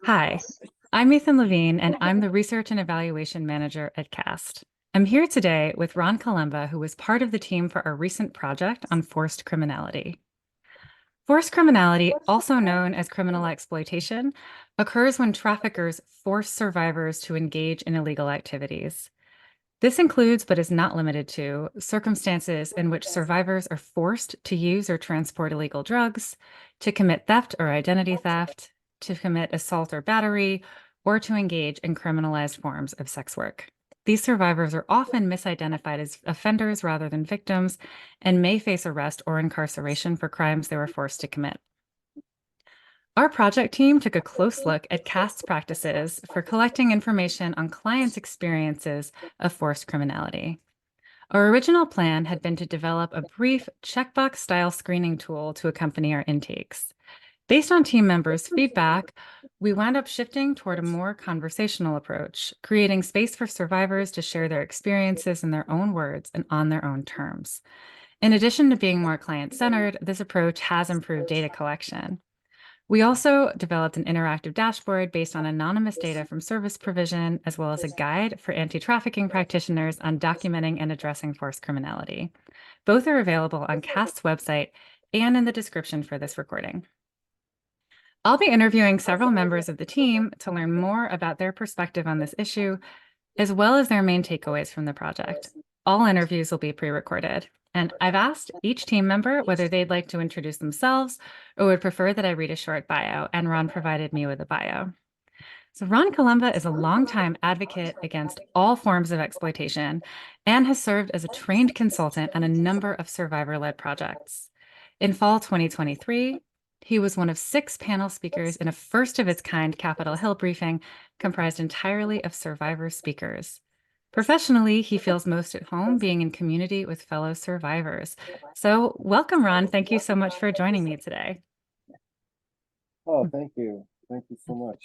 Hi, I'm Ethan Levine, and I'm the Research and Evaluation Manager at CAST. I'm here today with Ron Kalemba, who was part of the team for our recent project on forced criminality. Forced criminality, also known as criminal exploitation, occurs when traffickers force survivors to engage in illegal activities. This includes, but is not limited to, circumstances in which survivors are forced to use or transport illegal drugs, to commit theft or identity theft, to commit assault or battery, or to engage in criminalized forms of sex work. These survivors are often misidentified as offenders rather than victims and may face arrest or incarceration for crimes they were forced to commit. Our project team took a close look at CAST's practices for collecting information on clients' experiences of forced criminality. Our original plan had been to develop a brief checkbox-style screening tool to accompany our intakes. Based on team members' feedback, we wound up shifting toward a more conversational approach, creating space for survivors to share their experiences in their own words and on their own terms. In addition to being more client-centered, this approach has improved data collection. We also developed an interactive dashboard based on anonymous data from service provision, as well as a guide for anti-trafficking practitioners on documenting and addressing forced criminality. Both are available on CAST's website and in the description for this recording. I'll be interviewing several members of the team to learn more about their perspective on this issue, as well as their main takeaways from the project. All interviews will be pre-recorded, and I've asked each team member whether they'd like to introduce themselves or would prefer that I read a short bio, and Ron provided me with a bio. So Ron Kalemba is a longtime advocate against all forms of exploitation and has served as a trained consultant on a number of survivor-led projects. In fall 2023, he was one of 6 panel speakers in a first-of-its-kind Capitol Hill briefing comprised entirely of survivor speakers. Professionally, he feels most at home being in community with fellow survivors. So welcome, Ron. Thank you so much for joining me today. Oh, thank you. Thank you so much.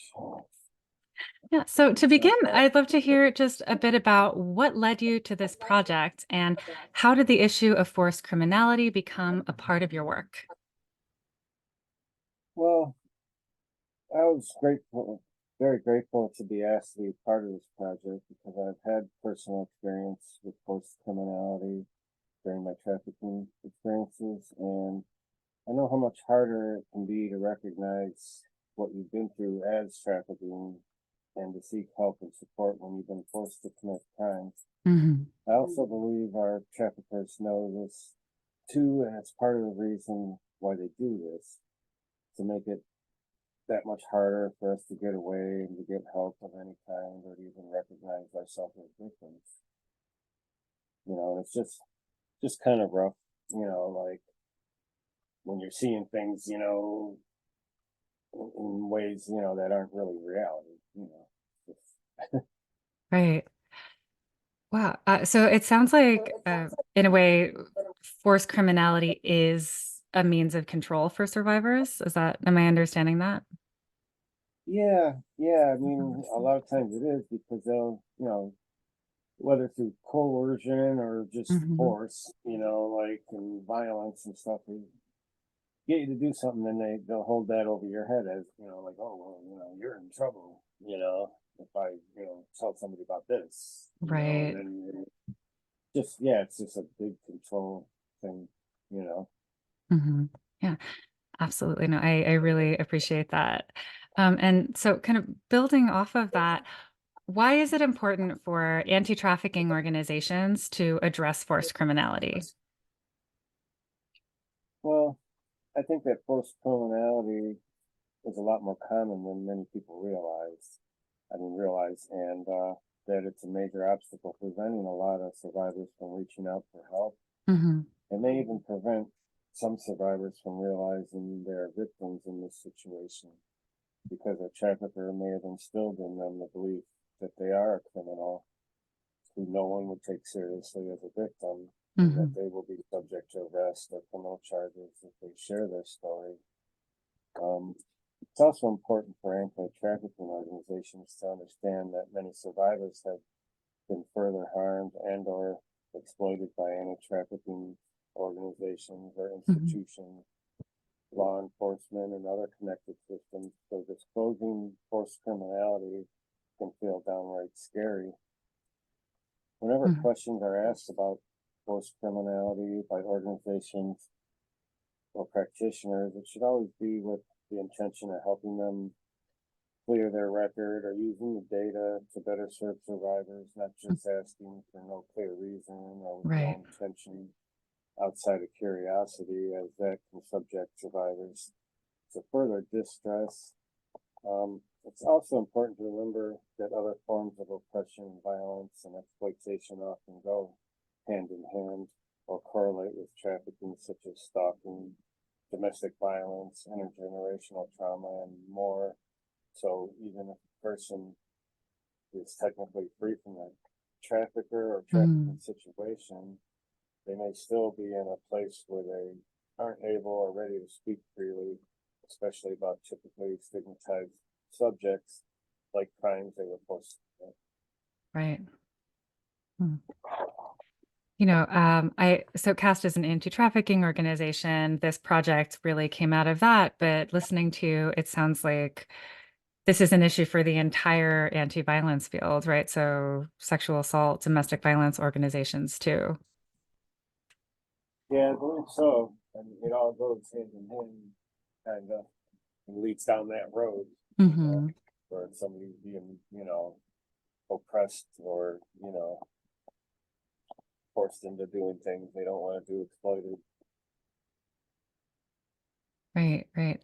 Yeah, so to begin, I'd love to hear just a bit about what led you to this project and how did the issue of forced criminality become a part of your work? Well, I was grateful, very grateful to be asked to be part of this project because I've had personal experience with forced criminality during my trafficking experiences, and I know how much harder it can be to recognize what you've been through as trafficking and to seek help and support when you've been forced to commit crimes. Mhm. I also believe our traffickers know this too, and it's part of the reason why they do this to make it that much harder for us to get away and to get help of any kind or to even recognize ourselves as victims. It's just kind of rough, like when you're seeing things, in ways, that aren't really reality. Just, Right. Wow. So it sounds like, in a way, forced criminality is a means of control for survivors. Am I understanding that? yeah, yeah. I mean, a lot of times it is because they'll, whether through coercion or just Mhm. force, like and violence and stuff, they get you to do something, then they'll hold that over your head as like, oh well, you're in trouble, if I tell somebody about this, and Right. then just yeah, it's just a big control thing, you know. Mhm. Yeah, absolutely. No, I really appreciate that. And so kind of building off of that, why is it important for anti-trafficking organizations to address forced criminality? Well, I think that forced criminality is a lot more common than many people realize. Realize, and that it's a major obstacle preventing a lot of survivors from reaching out for help. Hmm. It may even prevent some survivors from realizing they're victims in this situation because a trafficker may have instilled in them the belief that they are a criminal who no one would take seriously as a victim and that Hmm. they will be subject to arrest or criminal charges if they share their story. Um, it's also important for anti-trafficking organizations to understand that many survivors have been further harmed and or exploited by anti-trafficking organizations or Hmm. institutions law enforcement and other connected systems. So disclosing forced criminality can feel downright scary. Whenever Mhm. questions are asked about forced criminality by organizations or practitioners, it should always be with the intention of helping them clear their record or using the data to better serve survivors, not just asking for no clear reason or with no Right. intention outside of curiosity, as that can subject survivors to further distress. It's also important to remember that other forms of oppression, violence, and exploitation often go hand in hand or correlate with trafficking, such as stalking, domestic violence, intergenerational trauma, and more. So even if a person is technically free from a trafficker or trafficking Mhm. situation, they may still be in a place where they aren't able or ready to speak freely, especially about typically stigmatized subjects like crimes they were forced to commit. Right. Hmm. So CAST is an anti-trafficking organization. This project really came out of that, but listening to you, it sounds like this is an issue for the entire anti-violence field, right? So sexual assault, domestic violence organizations too. Yeah, I believe so. And it all goes hand in hand, kind of, and leads down that road, Hmm. where somebody's being, oppressed or, forced into doing things they don't want to do, exploited. Right, right.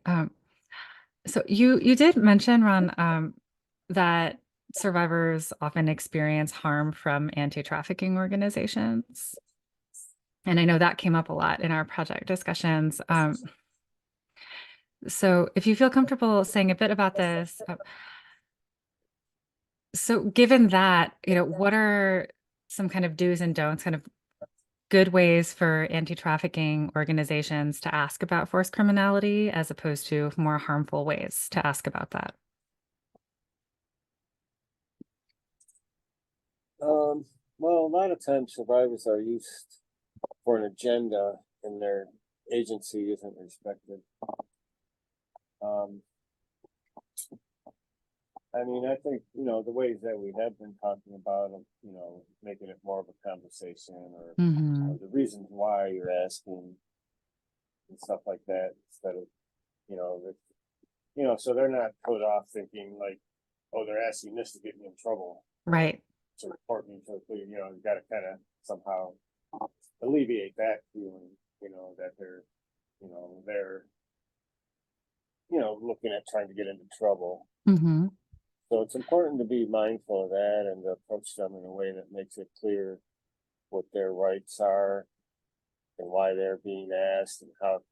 So you did mention, Ron, that survivors often experience harm from anti-trafficking organizations. And I know that came up a lot in our project discussions. So if you feel comfortable saying a bit about this, so given that, what are some kind of do's and don'ts, kind of good ways for anti-trafficking organizations to ask about forced criminality as opposed to more harmful ways to ask about that? Um, well, a lot of times survivors are used for an agenda and their agency isn't respected. Um, I mean, I think, the ways that we have been talking about, making it more of a conversation or Hmm. the reasons why you're asking and stuff like that instead of, that, so they're not put off thinking like, oh, they're asking this to get me in trouble or Right. to report me to the police. You got to kind of somehow alleviate that feeling, that they're, looking at trying to get into trouble. Hmm. So it's important to be mindful of that and to approach them in a way that makes it clear what their rights are and why they're being asked and how it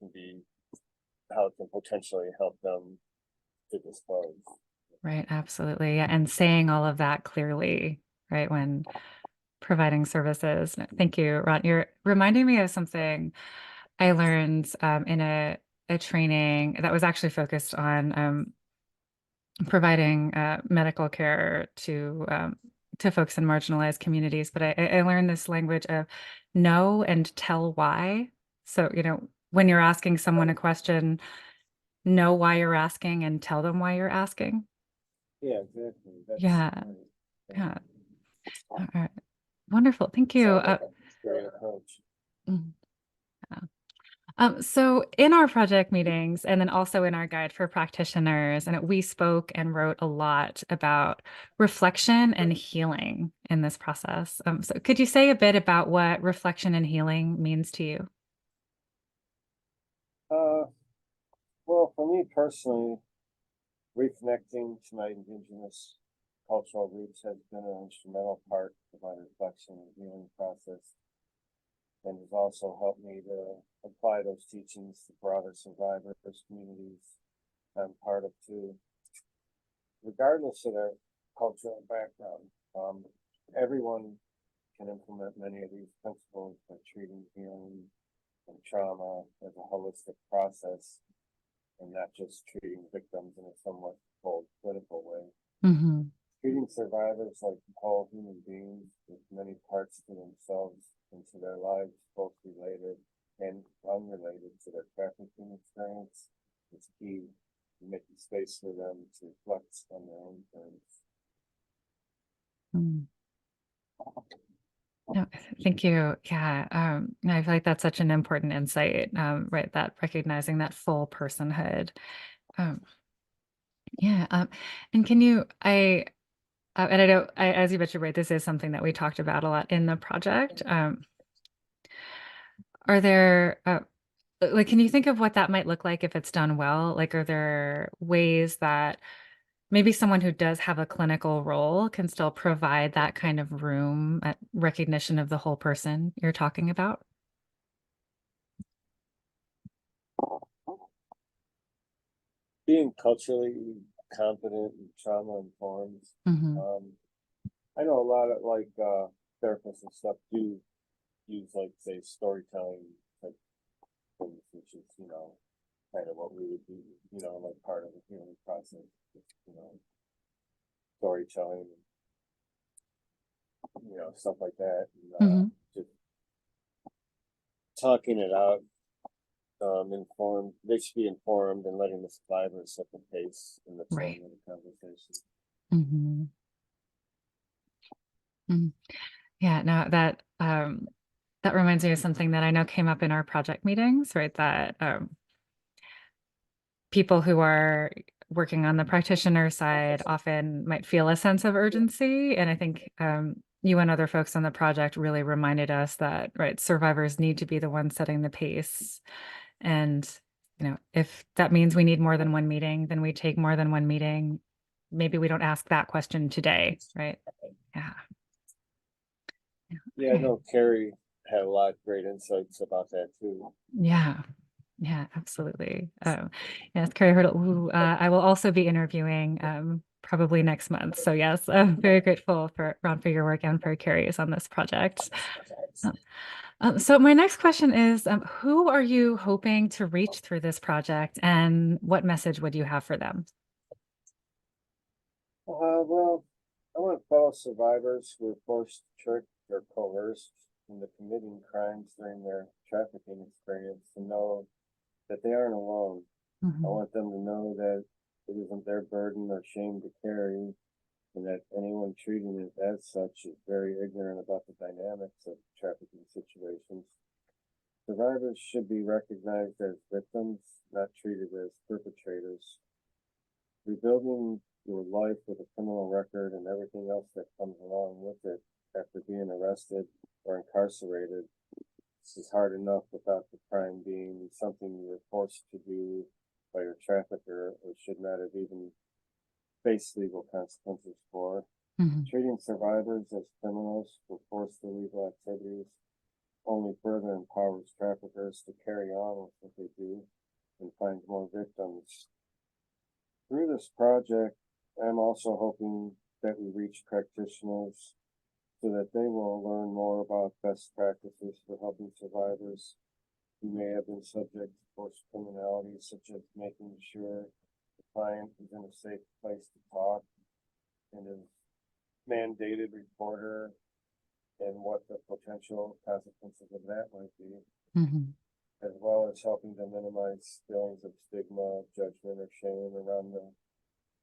can potentially help them to dispose. Right. Absolutely. Yeah. And saying all of that clearly, right, when providing services. No, thank you, Ron. You're reminding me of something I learned in a training that was actually focused on providing medical care to folks in marginalized communities. But I learned this language of know and tell why. So, when you're asking someone a question, know why you're asking and tell them why you're asking. Yeah, exactly. That's Yeah. right. Yeah. All right. Wonderful. Thank you. Sounds like a great approach. Mm, yeah. So in our project meetings and then also in our guide for practitioners, and we spoke and wrote a lot about reflection and healing in this process. So could you say a bit about what reflection and healing means to you? Uh, well, for me personally, reconnecting to my indigenous cultural roots has been an instrumental part of my reflection and healing process, and has also helped me to apply those teachings to broader survivors communities I'm part of too, regardless of their cultural background. Everyone can implement many of these principles by treating healing and trauma as a holistic process and not just treating victims in a somewhat cold, political way. Hmm. Treating survivors like whole human beings with many parts to themselves and to their lives, both related and unrelated to their trafficking experience, space for them to flex on their own terms. Mm. No, thank you. Yeah, I feel like that's such an important insight, right? That recognizing that full personhood. Um, yeah, and can you, and I know, as you mentioned, right, this is something that we talked about a lot in the project. Are there, like, can you think of what that might look like if it's done well? Like, are there ways that maybe someone who does have a clinical role can still provide that kind of room at recognition of the whole person you're talking about? Being culturally competent and trauma informed. Hmm. I know a lot of therapists and stuff do use like say storytelling type things, which is kind of what we would do, like part of the healing process, storytelling, stuff like that, and Hmm. just talking it out. Informed. They should be informed and letting the survivors set the pace in the tone Right. of the conversation. Hmm. Hmm. Yeah, no, that reminds me of something that I know came up in our project meetings, right? That people who are working on the practitioner side often might feel a sense of urgency. And I think you and other folks on the project really reminded us that, right, survivors need to be the ones setting the pace. And, if that means we need more than one meeting, then we take more than one meeting. Maybe we don't ask that question today, right? Yeah. Yeah, I know Carrie had a lot of great insights about that too. Yeah. Yeah, absolutely. Yes, Carrie Hurdle, who I will also be interviewing probably next month. So yes, I'm very grateful for Ron for your work and for Carrie's on this project. So my next question is, who are you hoping to reach through this project, and what message would you have for them? Well, I want fellow survivors who were forced, tricked, or coerced into committing crimes during their trafficking experience to know that they aren't alone. I Mhm. want them to know that it isn't their burden or shame to carry, and that anyone treating it as such is very ignorant about the dynamics of trafficking situations. Survivors should be recognized as victims, not treated as perpetrators. Rebuilding your life with a criminal record and everything else that comes along with it after being arrested or incarcerated, this is hard enough without the crime being something you were forced to do by your trafficker or should not have even faced legal consequences for. Mhm. Treating survivors as criminals for forced illegal activities only further empowers traffickers to carry on with what they do and find more victims. Through this project, I'm also hoping that we reach practitioners so that they will learn more about best practices for helping survivors who may have been subject to forced criminality, such as making sure the client is in a safe place to talk and is mandated reporter and what the potential consequences of that might be, Mhm. as well as helping to minimize feelings of stigma, judgment, or shame around the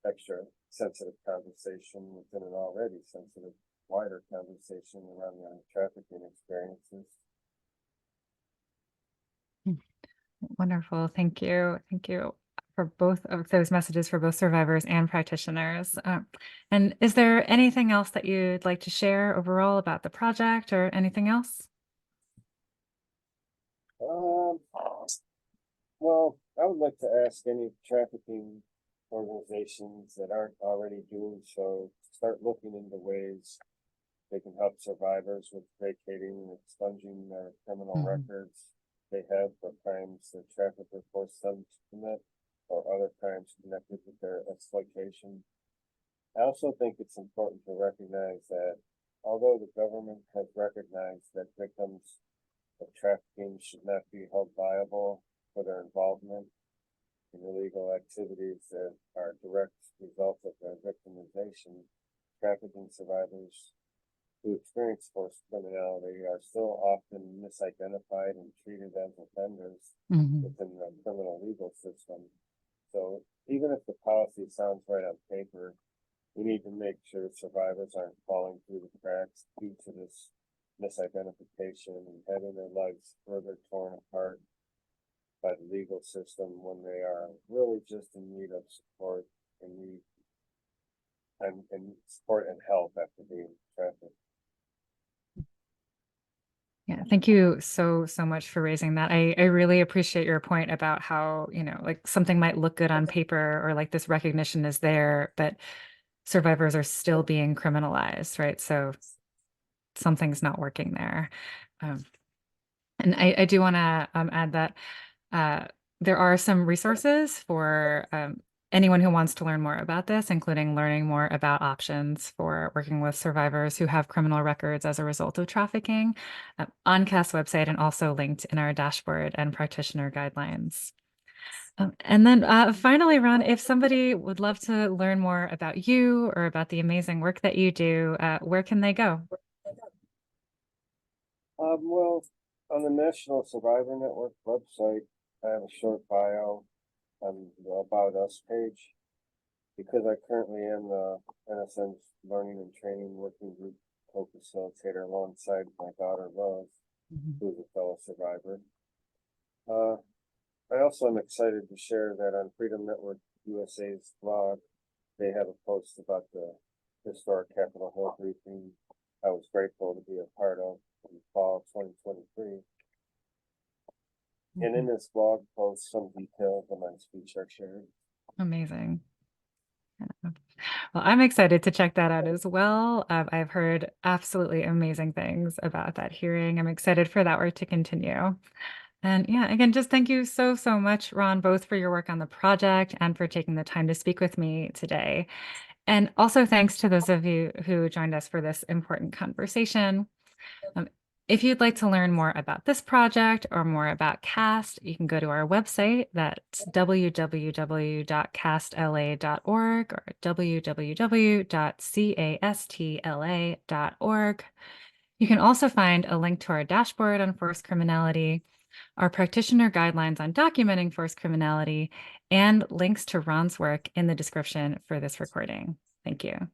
extra sensitive conversation within an already sensitive, wider conversation around the trafficking experiences. Wonderful. Thank you. Thank you for both of those messages for both survivors and practitioners. And is there anything else that you'd like to share overall about the project or anything else? Um, well, I would like to ask any trafficking organizations that aren't already doing so to start looking into ways they can help survivors with vacating and expunging their criminal Mhm. records they have for crimes the trafficker forced them to commit or other crimes connected with their exploitation. I also think it's important to recognize that although the government has recognized that victims of trafficking should not be held liable for their involvement in illegal activities that are a direct result of their victimization, trafficking survivors who experience forced criminality are still often misidentified and treated as offenders Mhm. within the criminal legal system. So even if the policy sounds right on paper, we need to make sure survivors aren't falling through the cracks due to this misidentification and having their lives further torn apart by the legal system when they are really just in need of support and need and support and help after being trafficked. Yeah, thank you so much for raising that. I really appreciate your point about how, like something might look good on paper or like this recognition is there, but survivors are still being criminalized, right? So something's not working there. Um, and I do want to add that uh, there are some resources for anyone who wants to learn more about this, including learning more about options for working with survivors who have criminal records as a result of trafficking on CAS's website and also linked in our dashboard and practitioner guidelines. And then finally, Ron, if somebody would love to learn more about you or about the amazing work that you do, where can they go? Well, on the National Survivor Network website, I have a short bio on the About Us page because I currently am the NSN's Learning and Training Working Group co-facilitator alongside my daughter Rose, who's a fellow survivor. I also am excited to share that on Freedom Network USA's blog, they have a post about the historic Capitol Hill briefing I was grateful to be a part of in the fall of 2023. And in this blog post, some details of my speech are shared. Amazing. Yeah. Well, I'm excited to check that out as well. I've heard absolutely amazing things about that hearing. I'm excited for that work to continue. And yeah, again, just thank you so much, Ron, both for your work on the project and for taking the time to speak with me today. And also thanks to those of you who joined us for this important conversation. Um, if you'd like to learn more about this project or more about CAST, you can go to our website. That's www.castla.org or www.castla.org. You can also find a link to our dashboard on forced criminality, our practitioner guidelines on documenting forced criminality, and links to Ron's work in the description for this recording. Thank you.